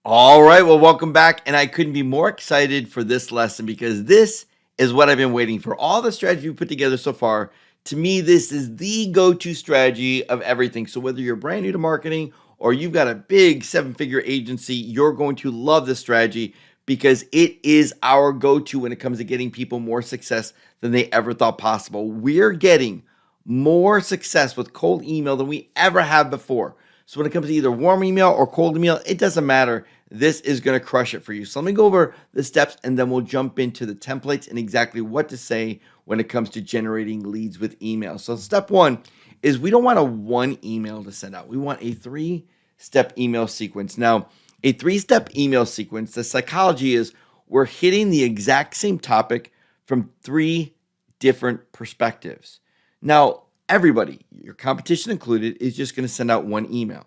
All right, well, welcome back. And I couldn't be more excited for this lesson because this is what I've been waiting for. All the strategy we put together so far, to me, this is the go to strategy of everything. So, whether you're brand new to marketing or you've got a big 7-figure agency, you're going to love this strategy because it is our go to when it comes to getting people more success than they ever thought possible. We're getting more success with cold email than we ever have before. So when it comes to either warm email or cold email, it doesn't matter. This is going to crush it for you. So let me go over the steps and then we'll jump into the templates and exactly what to say when it comes to generating leads with email. So step one is we don't want a one email to send out. We want a 3-step email sequence. Now, a 3-step email sequence, the psychology is we're hitting the exact same topic from 3 different perspectives. Now, everybody, your competition included, is just going to send out one email.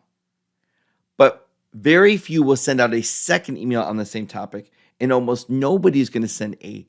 But very few will send out a second email on the same topic, and almost nobody is going to send a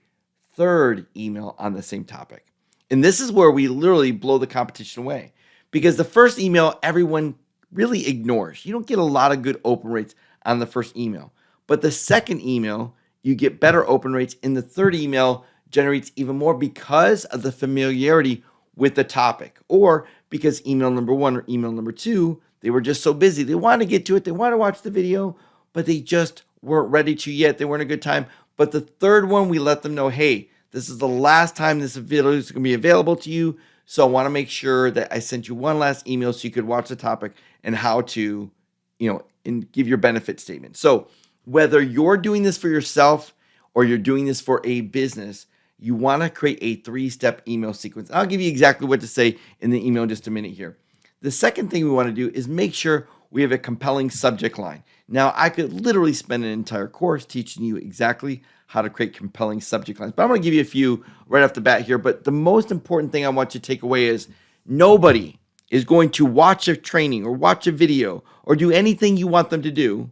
third email on the same topic. And this is where we literally blow the competition away because the first email everyone really ignores. You don't get a lot of good open rates on the first email. But the second email, you get better open rates, and the third email generates even more because of the familiarity with the topic, or because email number 1 or email number 2, they were just so busy. They want to get to it. They want to watch the video, but they just weren't ready to yet. They weren't a good time. But the third one, we let them know, hey, this is the last time this video is going to be available to you. So I want to make sure that I sent you one last email so you could watch the topic and how to, and give your benefit statement. So whether you're doing this for yourself or you're doing this for a business, you want to create a 3-step email sequence. I'll give you exactly what to say in the email in just a minute here. The second thing we want to do is make sure we have a compelling subject line. Now, I could literally spend an entire course teaching you exactly how to create compelling subject lines, but I'm going to give you a few right off the bat here. But the most important thing I want you to take away is nobody is going to watch a training or watch a video or do anything you want them to do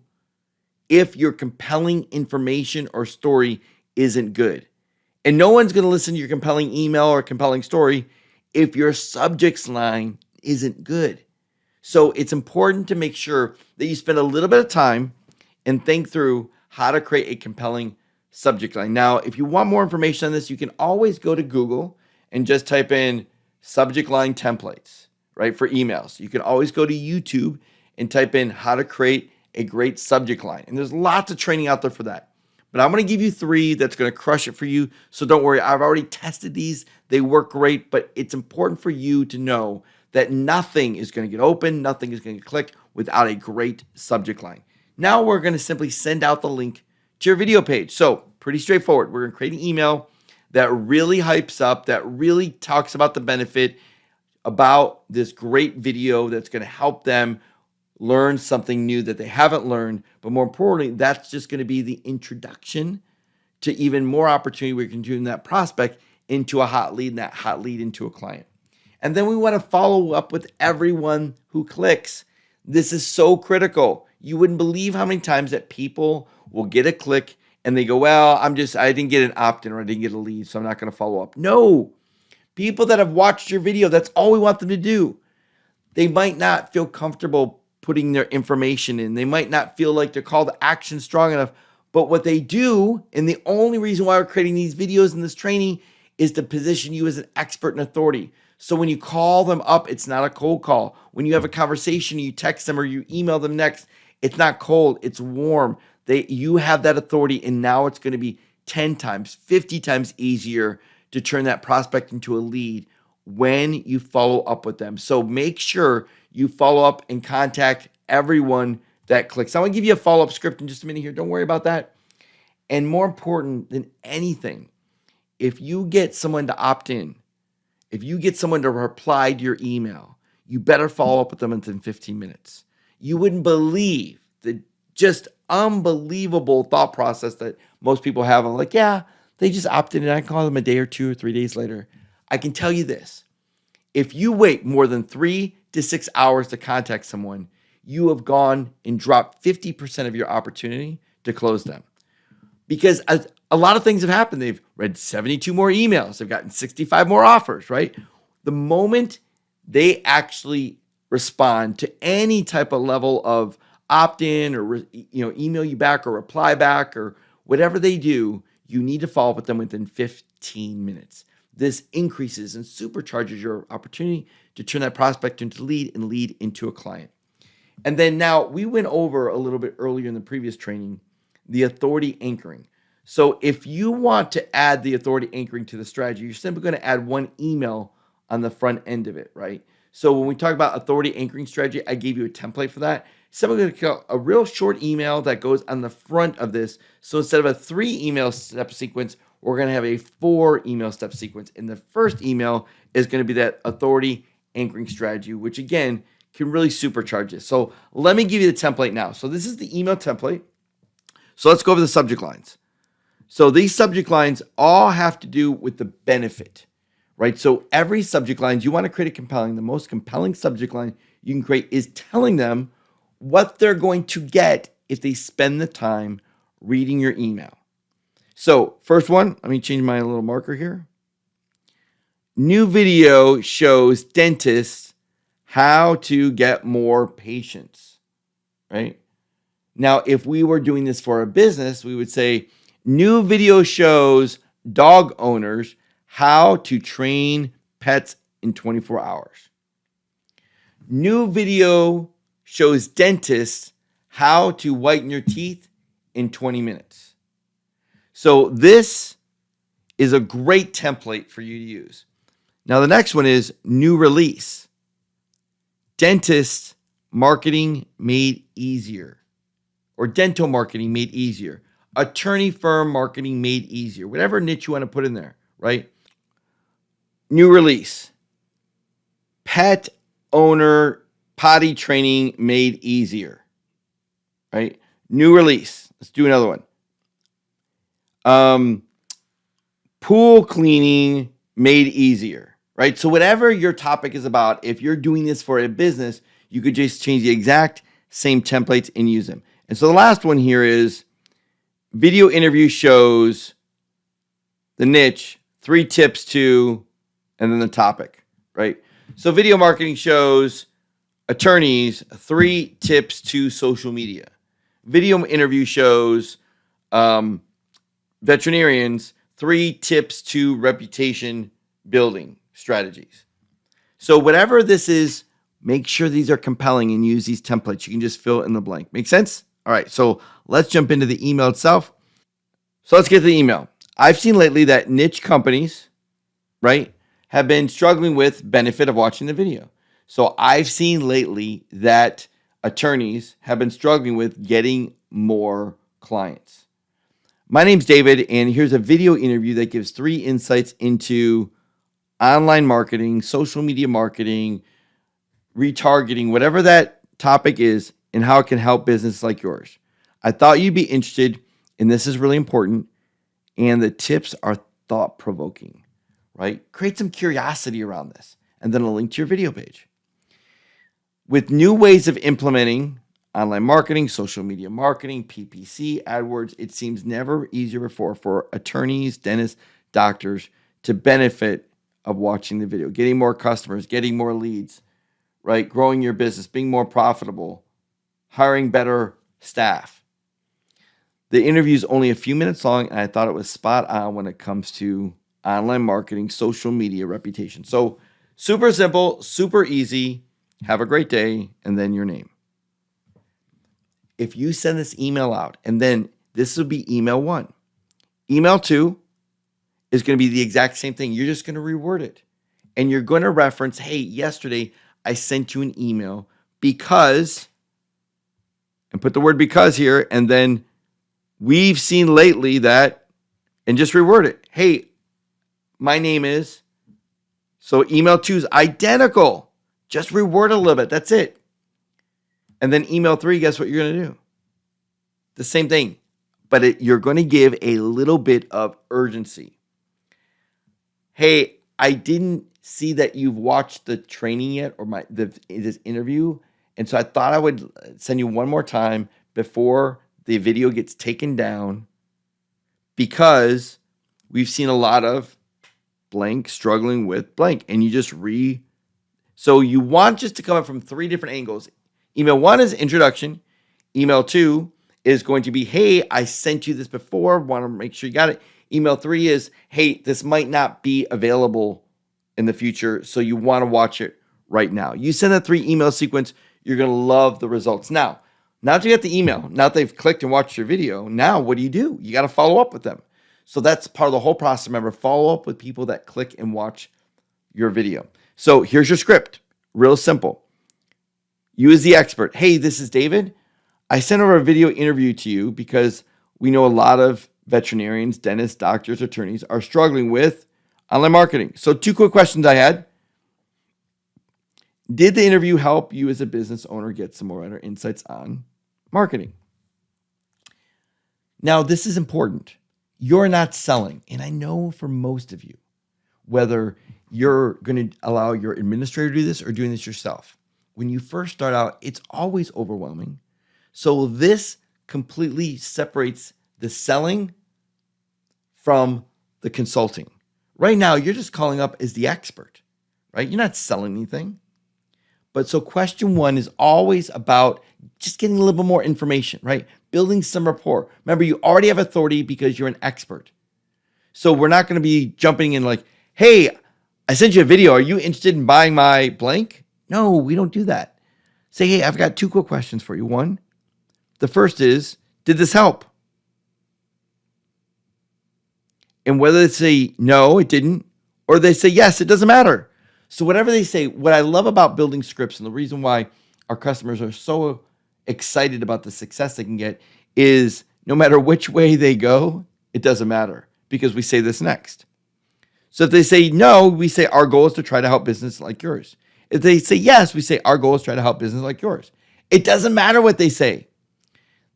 if your compelling information or story isn't good. And no one's going to listen to your compelling email or compelling story if your subject line isn't good. So it's important to make sure that you spend a little bit of time and think through how to create a compelling subject line. Now, if you want more information on this, you can always go to Google and just type in subject line templates, right, for emails. You can always go to YouTube and type in how to create a great subject line. And there's lots of training out there for that. But I'm going to give you 3 that's going to crush it for you. So don't worry. I've already tested these. They work great, but it's important for you to know that nothing is going to get open, nothing is going to click without a great subject line. Now we're going to simply send out the link to your video page. So pretty straightforward. We're going to create an email that really hypes up, that really talks about the benefit, about this great video that's going to help them learn something new that they haven't learned. But more importantly, that's just going to be the introduction to even more opportunity we can turn that prospect into a hot lead and that hot lead into a client. And then we want to follow up with everyone who clicks. This is so critical. You wouldn't believe how many times that people will get a click and they go, well, I didn't get an opt-in or I didn't get a lead, so I'm not going to follow up. No, people that have watched your video, that's all we want them to do. They might not feel comfortable putting their information in. They might not feel like their call to action strong enough. But what they do, and the only reason why we're creating these videos and this training, is to position you as an expert and authority. So when you call them up, it's not a cold call. When you have a conversation, you text them or you email them next, it's not cold, it's warm. You have that authority, and now it's going to be 10 times, 50 times easier to turn that prospect into a lead when you follow up with them. So make sure you follow up and contact everyone that clicks. I'm going to give you a follow-up script in just a minute here. Don't worry about that. And more important than anything, if you get someone to opt in, if you get someone to reply to your email, you better follow up with them within 15 minutes. You wouldn't believe the just unbelievable thought process that most people have. I'm like, yeah, they just opted in. I call them a day or 2 or 3 days later. I can tell you this. If you wait more than 3 to 6 hours to contact someone, you have gone and dropped 50% of your opportunity to close them. Because a lot of things have happened. They've read 72 more emails. They've gotten 65 more offers, right? The moment they actually respond to any type of level of opt in or email you back or reply back or whatever they do, you need to follow up with them within 15 minutes. This increases and supercharges your opportunity to turn that prospect into lead and lead into a client. And then now we went over a little bit earlier in the previous training, the authority anchoring. So if you want to add the authority anchoring to the strategy, you're simply going to add one email on the front end of it, right? So when we talk about authority anchoring strategy, I gave you a template for that. Simply going to get a real short email that goes on the front of this. So instead of a 3 email step sequence, we're going to have a 4 email step sequence. And the first email is going to be that authority anchoring strategy, which again, can really supercharge this. So let me give you the template now. So this is the email template. So let's go over the subject lines. So these subject lines all have to do with the benefit, right? So every subject line, you want to create the most compelling subject line you can create is telling them what they're going to get if they spend the time reading your email. So first one, let me change my little marker here. New video shows dentists how to get more patients, right? Now, if we were doing this for a business, we would say, new video shows dog owners how to train pets in 24 hours. New video shows dentists how to whiten your teeth in 20 minutes. So this is a great template for you to use. Now, the next one is new release. Dentist marketing made easier, or dental marketing made easier. Attorney firm marketing made easier. Whatever niche you want to put in there, right? New release. Pet owner potty training made easier, right? New release. Let's do another one. Pool cleaning made easier, right? So whatever your topic is about, if you're doing this for a business, you could just change the exact same templates and use them. And so the last one here is video interview shows the niche, 3 tips to, and then the topic, right? So video marketing shows attorneys 3 tips to social media. Video interview shows veterinarians 3 tips to reputation building strategies. So whatever this is, make sure these are compelling and use these templates. You can just fill in the blank. Make sense? All right, so let's jump into the email itself. So let's get to the email. I've seen lately that niche companies, right, have been struggling with benefit of watching the video. So I've seen lately that attorneys have been struggling with getting more clients. My name's David, and here's a video interview that gives 3 insights into online marketing, social media marketing, retargeting, whatever that topic is, and how it can help businesses like yours. I thought you'd be interested, and this is really important, and the tips are thought-provoking, right? Create some curiosity around this, and then a link to your video page. With new ways of implementing online marketing, social media marketing, PPC, AdWords, it seems never easier before for attorneys, dentists, doctors to benefit of watching the video, getting more customers, getting more leads, right? Growing your business, being more profitable, hiring better staff. The interview is only a few minutes long, and I thought it was spot on when it comes to online marketing, social media, reputation. So super simple, super easy. Have a great day, and then your name. If you send this email out, and then this will be email 1. Email 2 is going to be the exact same thing. You're just going to reword it. And you're going to reference, hey, yesterday I sent you an email because, and put the word because here, and then we've seen lately that, and just reword it. Hey, my name is, so email 2 is identical. Just reword a little bit. That's it. And then email 3, guess what you're going to do? The same thing, but you're going to give a little bit of urgency. Hey, I didn't see that you've watched the training yet or this interview, and so I thought I would send you one more time before the video gets taken down because we've seen a lot of blank struggling with blank, and you just So you want just to come up from 3 different angles. Email 1 is introduction. Email 2 is going to be, hey, I sent you this before, want to make sure you got it. Email 3 is, hey, this might not be available in the future, so you want to watch it right now. You send that 3 email sequence, you're going to love the results. Now that you get the email, now that they've clicked and watched your video, now what do? You got to follow up with them. So that's part of the whole process. Remember, follow up with people that click and watch your video. So here's your script. Real simple. You as the expert. Hey, this is David. I sent over a video interview to you because we know a lot of veterinarians, dentists, doctors, attorneys are struggling with online marketing. So 2 quick questions I had. Did the interview help you as a business owner get some more insights on marketing? Now, this is important. You're not selling. And I know for most of you, whether you're going to allow your administrator to do this or doing this yourself, when you first start out, it's always overwhelming. So this completely separates the selling from the consulting. Right now, you're just calling up as the expert, right? You're not selling anything. But so question 1 is always about just getting a little bit more information, right? Building some rapport. Remember, you already have authority because you're an expert. So we're not going to be jumping in like, hey, I sent you a video. Are you interested in buying my blank? No, we don't do that. Say, hey, I've got 2 quick questions for you. One, the first is, did this help? And whether they say, no, it didn't, or they say, yes, it doesn't matter. So whatever they say, what I love about building scripts and the reason why our customers are so excited about the success they can get is no matter which way they go, it doesn't matter because we say this next. So if they say no, we say our goal is to try to help business like yours. If they say yes, we say our goal is to try to help business like yours. It doesn't matter what they say.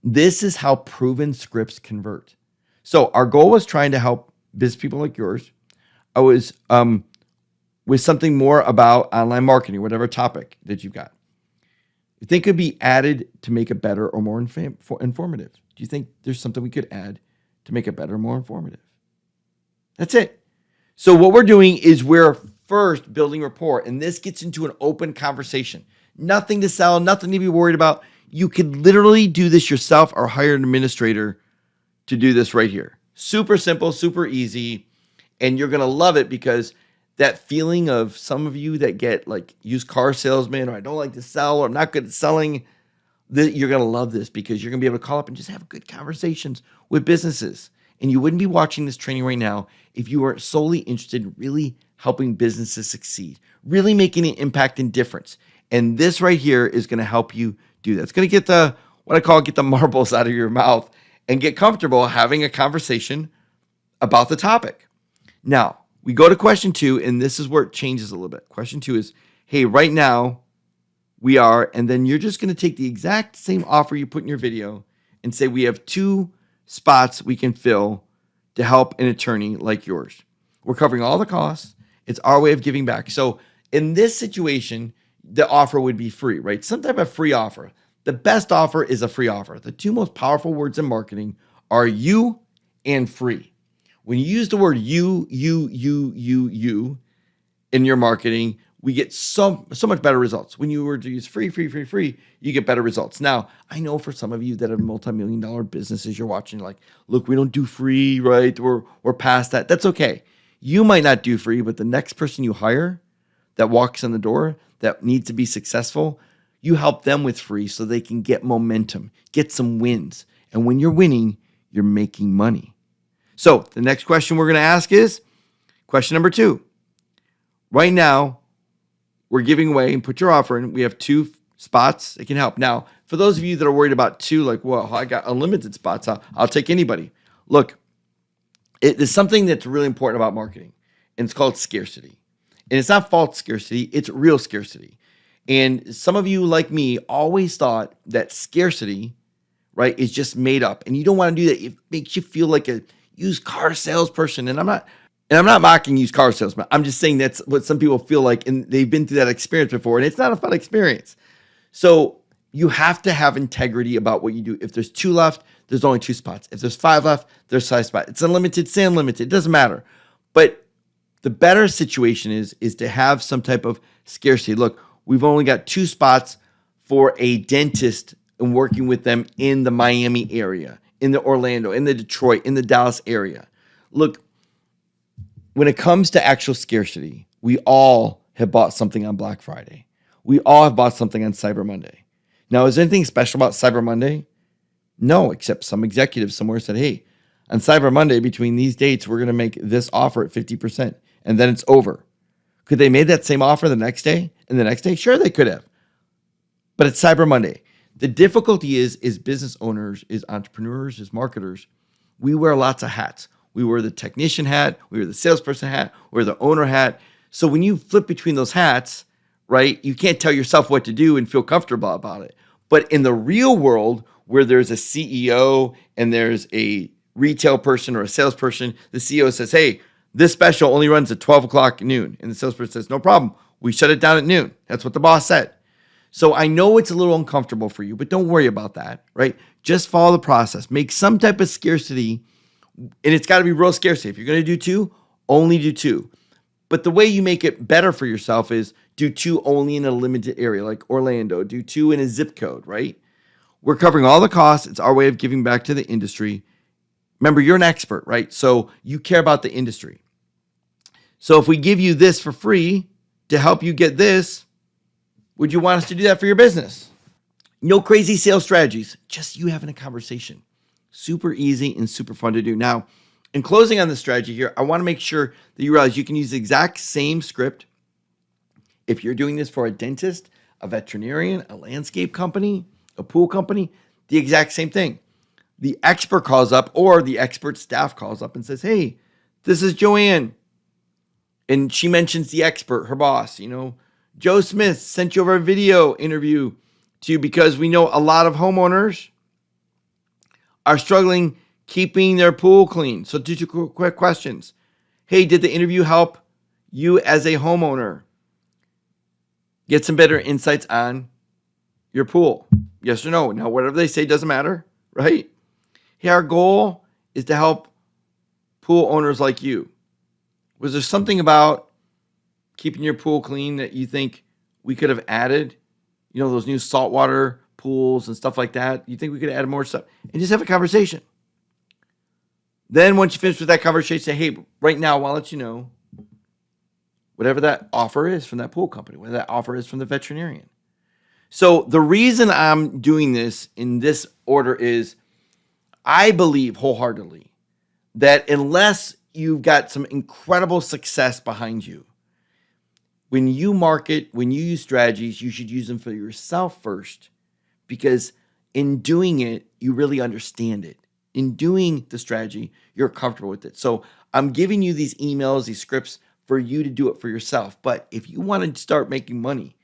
This is how proven scripts convert. So our goal was trying to help business people like yours. I was with something more about online marketing, whatever topic that you've got. You think could be added to make it better or more informative? Do you think there's something we could add to make it better or more informative? That's it. So what we're doing is we're first building rapport, and this gets into an open conversation. Nothing to sell, nothing to be worried about. You could literally do this yourself or hire an administrator to do this right here. Super simple, super easy, and you're going to love it because that feeling of some of you that get like used car salesman, or I don't like to sell, or I'm not good at selling, you're going to love this because you're going to be able to call up and just have good conversations with businesses. And you wouldn't be watching this training right now if you weren't solely interested in really helping businesses succeed, really making an impact and difference. And this right here is going to help you do that. It's going to get get the marbles out of your mouth and get comfortable having a conversation about the topic. Now, we go to question 2, and this is where it changes a little bit. Question 2 is, hey, right now we are, and then you're just going to take the exact same offer you put in your video and say we have 2 spots we can fill to help an attorney like yours. We're covering all the costs. It's our way of giving back. So in this situation, the offer would be free, right? Some type of free offer. The best offer is a free offer. The 2 most powerful words in marketing are you and free. When you use the word you in your marketing, we get so much better results. When you were to use free, you get better results. Now, I know for some of you that have multi-million-dollar businesses, you're watching like, look, we don't do free, right? We're past that. That's okay. You might not do free, but the next person you hire that walks in the door that needs to be successful, you help them with free so they can get momentum, get some wins. And when you're winning, you're making money. So the next question we're going to ask is question number 2. Right now, we're giving away and put your offer in. We have 2 spots that can help. Now, for those of you that are worried about 2, like, well, I got unlimited spots. I'll take anybody. Look, there's something that's really important about marketing, and it's called scarcity. And it's not false scarcity. It's real scarcity. And some of you, like me, always thought that scarcity, right, is just made up. And you don't want to do that. It makes you feel like a used car salesperson. And I'm not mocking used car salesmen. I'm just saying that's what some people feel like, and they've been through that experience before, and it's not a fun experience. So you have to have integrity about what you do. If there's 2 left, there's only 2 spots. If there's 5 left, there's 5 spots. It's unlimited, say unlimited. It doesn't matter. But the better situation is to have some type of scarcity. Look, we've only got 2 spots for a dentist and working with them in the Miami area, in the Orlando, in the Detroit, in the Dallas area. Look, when it comes to actual scarcity, we all have bought something on Black Friday. We all have bought something on Cyber Monday. Now, is there anything special about Cyber Monday? No, except some executive somewhere said, hey, on Cyber Monday, between these dates, we're going to make this offer at 50%, and then it's over. Could they made that same offer the next day and the next day? Sure, they could have. But it's Cyber Monday. The difficulty is business owners, is entrepreneurs, is marketers. We wear lots of hats. We wear the technician hat, we wear the salesperson hat, we wear the owner hat. So when you flip between those hats, right, you can't tell yourself what to do and feel comfortable about it. But in the real world, where there's a CEO and there's a retail person or a salesperson, the CEO says, hey, this special only runs at 12 o'clock noon. And the salesperson says, no problem. We shut it down at noon. That's what the boss said. So I know it's a little uncomfortable for you, but don't worry about that, right? Just follow the process. Make some type of scarcity, and it's got to be real scarcity. If you're going to do two, only do two. But the way you make it better for yourself is do two only in a limited area, like Orlando. Do two in a zip code, right? We're covering all the costs. It's our way of giving back to the industry. Remember, you're an expert, right? So you care about the industry. So if we give you this for free to help you get this, would you want us to do that for your business? No crazy sales strategies, just you having a conversation. Super easy and super fun to do. Now, in closing on the strategy here, I want to make sure that you realize you can use the exact same script if you're doing this for a dentist, a veterinarian, a landscape company, a pool company, the exact same thing. The expert calls up or the expert staff calls up and says, hey, this is Joanne. And she mentions the expert, her boss, Joe Smith sent you over a video interview to you because we know a lot of homeowners are struggling keeping their pool clean. So two quick questions. Hey, did the interview help you as a homeowner get some better insights on your pool? Yes or no? Now, whatever they say doesn't matter, right? Hey, our goal is to help pool owners like you. Was there something about keeping your pool clean that you think we could have added? Those new saltwater pools and stuff like that. You think we could add more stuff? And just have a conversation. Then once you finish with that conversation, say, hey, right now, I'll let you know whatever that offer is from that pool company, whatever that offer is from the veterinarian. So the reason I'm doing this in this order is I believe wholeheartedly that unless you've got some incredible success behind you, when you market, when you use strategies, you should use them for yourself first, because in doing it, you really understand it. In doing the strategy, you're comfortable with it. So I'm giving you these emails, these scripts for you to do it for yourself. But if you want to start making money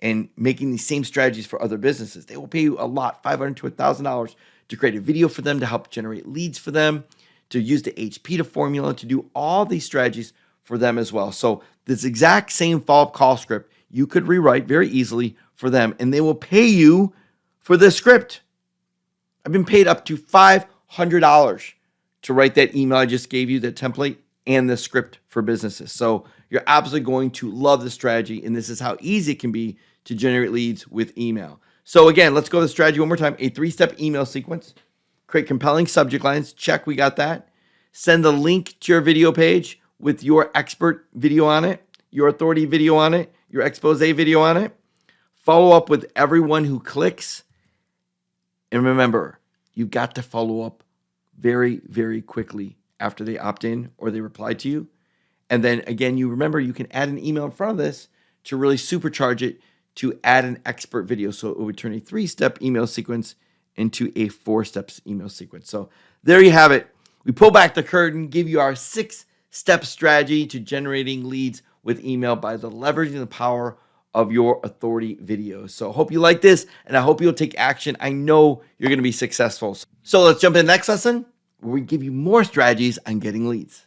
and making these same strategies for other businesses, they will pay you a lot, $500 to $1,000 to create a video for them, to help generate leads for them, to use the HPTA formula, to do all these strategies for them as well. So this exact same follow-up call script, you could rewrite very easily for them, and they will pay you for this script. I've been paid up to $500 to write that email I just gave you, the template, and the script for businesses. So you're absolutely going to love the strategy, and this is how easy it can be to generate leads with email. So again, let's go to the strategy one more time. A 3-step email sequence. Create compelling subject lines. Check, we got that. Send the link to your video page with your expert video on it, your authority video on it, your expose video on it. Follow up with everyone who clicks. And remember, you've got to follow up very, very quickly after they opt in or they reply to you. And then again, you remember you can add an email in front of this to really supercharge it, to add an expert video. So it would turn a 3-step email sequence into a 4-step email sequence. So there you have it. We pull back the curtain, give you our 6-step strategy to generating leads with email by leveraging the power of your authority videos. So I hope you like this, and I hope you'll take action. I know you're going to be successful. So let's jump in the next lesson where we give you more strategies on getting leads.